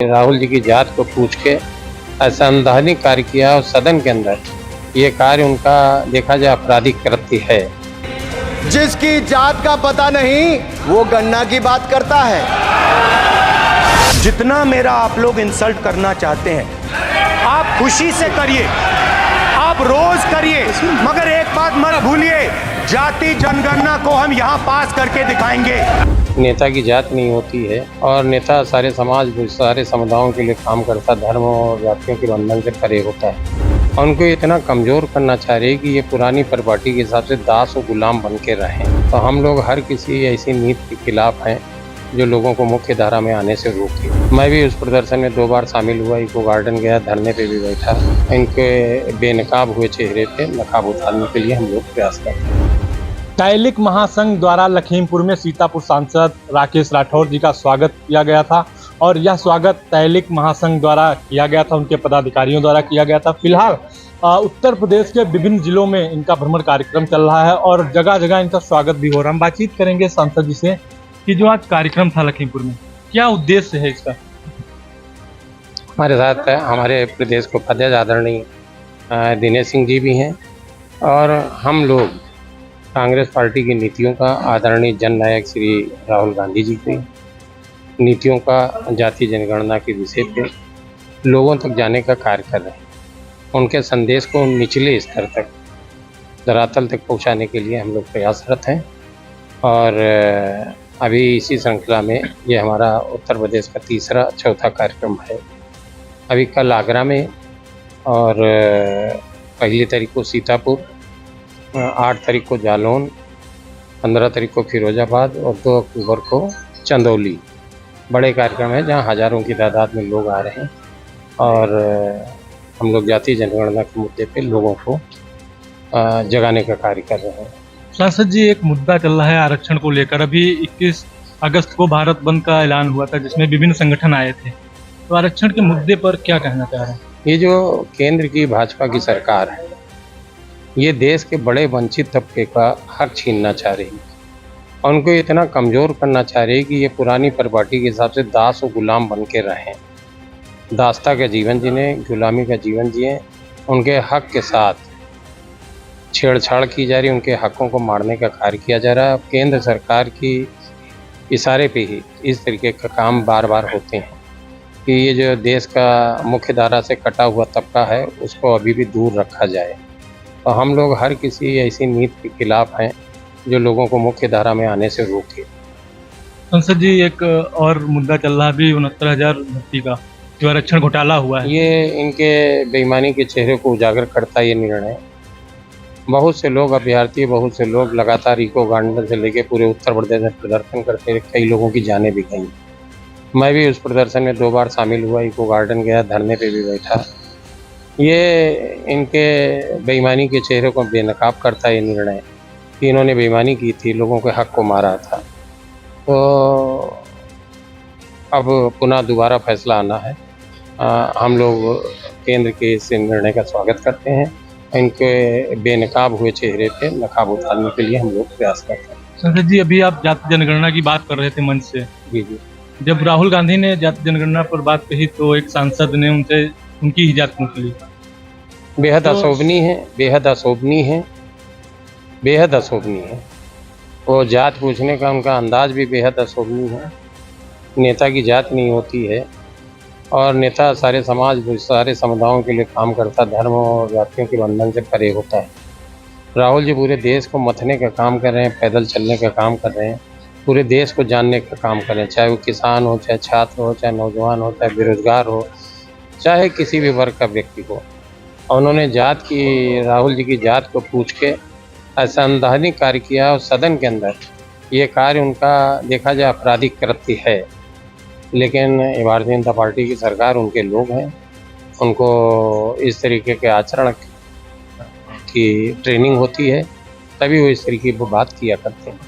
राहुल जी की जात को पूछ के असंवैधानिक कार्य किया और सदन के अंदर ये कार्य उनका देखा जाए आपराधिक कृत्य है। जिसकी जात का पता नहीं वो गन्ना की बात करता है। जितना मेरा आप लोग इंसल्ट करना चाहते हैं आप खुशी से करिए, आप रोज करिए, मगर एक बात मत भूलिए, जाति जनगणना को हम यहाँ पास करके दिखाएंगे। नेता की जात नहीं होती है और नेता सारे समाज सारे समुदायों के लिए काम करता, धर्म और जातियों के बंधन से परे होता है। उनको इतना कमज़ोर करना चाह रहे कि ये पुरानी परिपाटी के हिसाब से दास और गुलाम बन के रहें। तो हम लोग हर किसी ऐसी नीति के खिलाफ हैं जो लोगों को मुख्य धारा में आने से रोके। मैं भी उस प्रदर्शन में 2 बार शामिल हुआ, इको गार्डन गया, धरने पे भी बैठा। इनके बेनकाब हुए चेहरे पे नकाब उतारने के लिए हम लोग प्रयास करते हैं। तैलिक महासंघ द्वारा लखीमपुर में सीतापुर सांसद राकेश राठौर जी का स्वागत किया गया था और यह स्वागत तैलिक महासंघ द्वारा किया गया था, उनके पदाधिकारियों द्वारा किया गया था। फिलहाल उत्तर प्रदेश के विभिन्न जिलों में इनका भ्रमण कार्यक्रम चल रहा है और जगह जगह इनका स्वागत भी हो रहा है। हम बातचीत करेंगे सांसद जी से कि जो आज कार्यक्रम था लखीमपुर में, क्या उद्देश्य है इसका। हमारे साथ हमारे प्रदेश को उपाध्यक्ष आदरणीय दिनेश सिंह जी भी हैं और हम लोग कांग्रेस पार्टी की नीतियों का, आदरणीय जननायक श्री राहुल गांधी जी की नीतियों का जातीय जनगणना के विषय पे लोगों तक जाने का कार्य कर रहे हैं। उनके संदेश को निचले स्तर तक, धरातल तक पहुंचाने के लिए हम लोग प्रयासरत हैं और अभी इसी श्रृंखला में ये हमारा उत्तर प्रदेश का तीसरा चौथा कार्यक्रम है। अभी कल आगरा में और 1 तारीख को सीतापुर, 8 तारीख को जालौन, 15 तारीख को फिरोजाबाद और 2 अक्टूबर को चंदौली। बड़े कार्यक्रम है जहां हज़ारों की तादाद में लोग आ रहे हैं और हम लोग जातीय जनगणना के मुद्दे पे लोगों को जगाने का कार्य कर रहे हैं। सांसद जी, एक मुद्दा चल रहा है आरक्षण को लेकर। अभी 21 अगस्त को भारत बंद का ऐलान हुआ था जिसमें विभिन्न संगठन आए थे, तो आरक्षण के मुद्दे पर क्या कहना चाह रहे हैं। ये जो केंद्र की भाजपा की सरकार है, ये देश के बड़े वंचित तबके का हक छीनना चाह रही है और उनको इतना कमज़ोर करना चाह रही है कि ये पुरानी परिपाटी के हिसाब से दास और गुलाम बन के रहें, दास्ता का जीवन जीने, गुलामी का जीवन जिए। उनके हक के साथ छेड़छाड़ की जा रही, उनके हकों को मारने का कार्य किया जा रहा है। केंद्र सरकार की इशारे पे ही इस तरीके का काम बार बार होते हैं कि ये जो देश का मुख्य धारा से कटा हुआ तबका है उसको अभी भी दूर रखा जाए। तो हम लोग हर किसी ऐसी नीति के खिलाफ हैं जो लोगों को मुख्य धारा में आने से रोके। संसद जी, एक और मुद्दा चल रहा है अभी 69,000 भर्ती का, जो आरक्षण घोटाला हुआ है। ये इनके बेईमानी के चेहरे को उजागर करता ये निर्णय। बहुत से लोग अभ्यर्थी, बहुत से लोग लगातार इको गार्डन से लेके पूरे उत्तर प्रदेश में प्रदर्शन करते रहे, कई लोगों की जानें भी गई। मैं भी उस प्रदर्शन में 2 बार शामिल हुआ, इको गार्डन गया, धरने पे भी बैठा। ये इनके बेईमानी के चेहरे को बेनकाब करता ये निर्णय कि इन्होंने बेईमानी की थी, लोगों के हक को मारा था। तो अब पुनः दोबारा फैसला आना है। हम लोग केंद्र के इस निर्णय का स्वागत करते हैं। इनके बेनकाब हुए चेहरे पे नकाब उतारने के लिए हम लोग प्रयास करते हैं। संसद जी, अभी आप जाति जनगणना की बात कर रहे थे मंच से। जी जी। जब राहुल गांधी ने जाति जनगणना पर बात कही तो एक सांसद ने उनसे उनकी ही जात पूछ ली। बेहद अशोभनीय है, बेहद अशोभनीय है, बेहद अशोभनीय है। वो जात पूछने का उनका अंदाज भी बेहद अशोभनीय है। नेता की जात नहीं होती है और नेता सारे समाज सारे समुदायों के लिए काम करता, धर्म और जातियों के बंधन से परे होता है। राहुल जी पूरे देश को मथने का काम कर रहे हैं, पैदल चलने का काम कर रहे हैं, पूरे देश को जानने का काम कर रहे हैं, चाहे वो किसान हो, चाहे छात्र हो, चाहे नौजवान हो, चाहे बेरोजगार हो, चाहे किसी भी वर्ग का व्यक्ति हो। और उन्होंने राहुल जी की जात को पूछ के असंवैधानिक कार्य किया और सदन के अंदर ये कार्य उनका देखा जाए आपराधिक कृत्य है। लेकिन भारतीय जनता पार्टी की सरकार, उनके लोग हैं, उनको इस तरीके के आचरण की ट्रेनिंग होती है, तभी वो इस तरीके की बात किया करते हैं।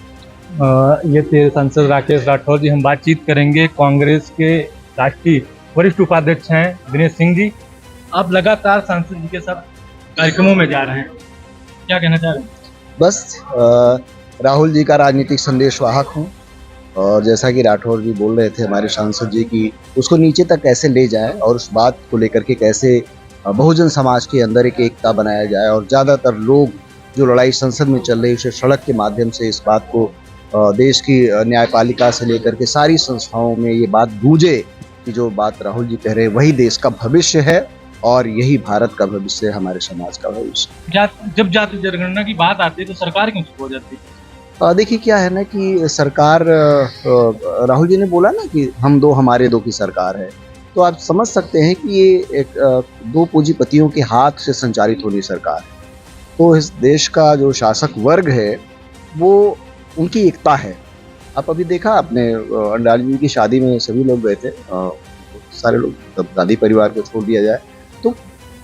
ये थे सांसद राकेश राठौर जी। हम बातचीत करेंगे कांग्रेस के राष्ट्रीय वरिष्ठ उपाध्यक्ष हैं दिनेश सिंह जी। आप लगातार सांसद जी के साथ कार्यक्रमों में जा रहे हैं, क्या कहना चाह रहे हैं। बस राहुल जी का राजनीतिक संदेश वाहक हूँ और जैसा कि राठौर जी बोल रहे थे हमारे सांसद जी की उसको नीचे तक कैसे ले जाए और उस बात को लेकर के कैसे बहुजन समाज के अंदर एक एकता बनाया जाए और ज़्यादातर लोग जो लड़ाई संसद में चल रही है उसे सड़क के माध्यम से इस बात को देश की न्यायपालिका से लेकर के सारी संस्थाओं में ये बात गूंजे कि जो बात राहुल जी कह रहे हैं वही देश का भविष्य है और यही भारत का भविष्य है, हमारे समाज का भविष्य। जब जाति जनगणना की बात आती है तो सरकार क्यों चुप हो जाती है? देखिए क्या है ना कि सरकार राहुल जी ने बोला ना कि हम दो हमारे दो की सरकार है, तो आप समझ सकते हैं कि ये एक दो पूंजीपतियों के हाथ से संचालित होनी सरकार है। तो इस देश का जो शासक वर्ग है वो उनकी एकता है। आप अभी देखा आपने अंडाल जी की शादी में सभी लोग गए थे, सारे लोग, तब दादी परिवार को छोड़ दिया जाए तो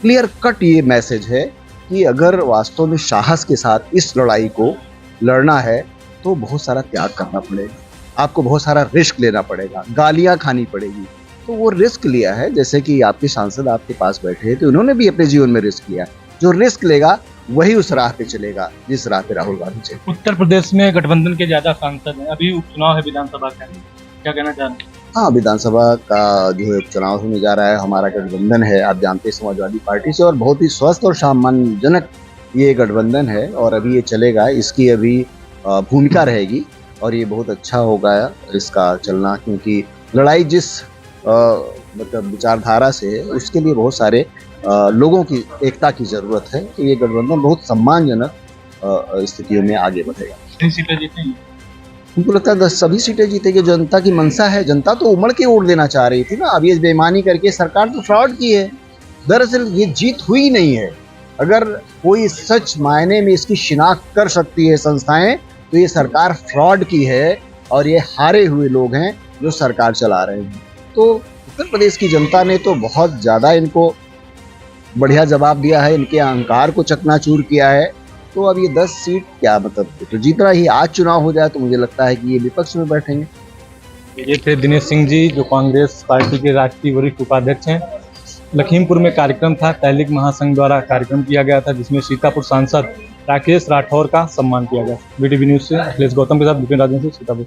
क्लियर कट ये मैसेज है कि अगर वास्तव में साहस के साथ इस लड़ाई को लड़ना है तो बहुत सारा त्याग करना पड़ेगा, आपको बहुत सारा रिस्क लेना पड़ेगा, गालियां खानी पड़ेगी। तो वो रिस्क लिया है, जैसे कि आपके सांसद आपके पास बैठे हैं तो उन्होंने भी अपने जीवन में रिस्क लिया। जो रिस्क लेगा वही उस राह पे चलेगा जिस राह पे राहुल गांधी चले। उत्तर प्रदेश में गठबंधन के ज्यादा सांसद हैं, अभी उपचुनाव है विधानसभा का, क्या कहना चाह रहे हैं? हाँ, विधानसभा का जो है चुनाव होने जा रहा है, हमारा गठबंधन है, आप जानते हैं समाजवादी पार्टी से, और बहुत ही स्वस्थ और सम्मानजनक ये गठबंधन है और अभी ये चलेगा। इसकी अभी भूमिका रहेगी और ये बहुत अच्छा होगा इसका चलना, क्योंकि लड़ाई जिस मतलब विचारधारा से है उसके लिए बहुत सारे लोगों की एकता की जरूरत है। तो ये गठबंधन बहुत सम्मानजनक स्थितियों में आगे बढ़ेगा। कितनी सीटें जीतेंगी? उनको लगता है 10 सभी सीटें जीतेगी। जनता की मंशा है, जनता तो उमड़ के वोट देना चाह रही थी ना। अब ये बेईमानी करके सरकार तो फ्रॉड की है, दरअसल ये जीत हुई नहीं है। अगर कोई सच मायने में इसकी शिनाख्त कर सकती है संस्थाएं तो ये सरकार फ्रॉड की है और ये हारे हुए लोग हैं जो सरकार चला रहे हैं। तो उत्तर प्रदेश की जनता ने तो बहुत ज़्यादा इनको बढ़िया जवाब दिया है, इनके अहंकार को चकनाचूर किया है। तो अब ये 10 सीट क्या मतलब, तो जितना ही आज चुनाव हो जाए तो मुझे लगता है कि ये विपक्ष में बैठेंगे। ये थे दिनेश सिंह जी, जो कांग्रेस पार्टी के राष्ट्रीय वरिष्ठ उपाध्यक्ष हैं। लखीमपुर में कार्यक्रम था, तहलीक महासंघ द्वारा कार्यक्रम किया गया था, जिसमें सीतापुर सांसद राकेश राठौर का सम्मान किया गया। BTV न्यूज से अखिलेश गौतम के साथ विपिन राजन से सीतापुर।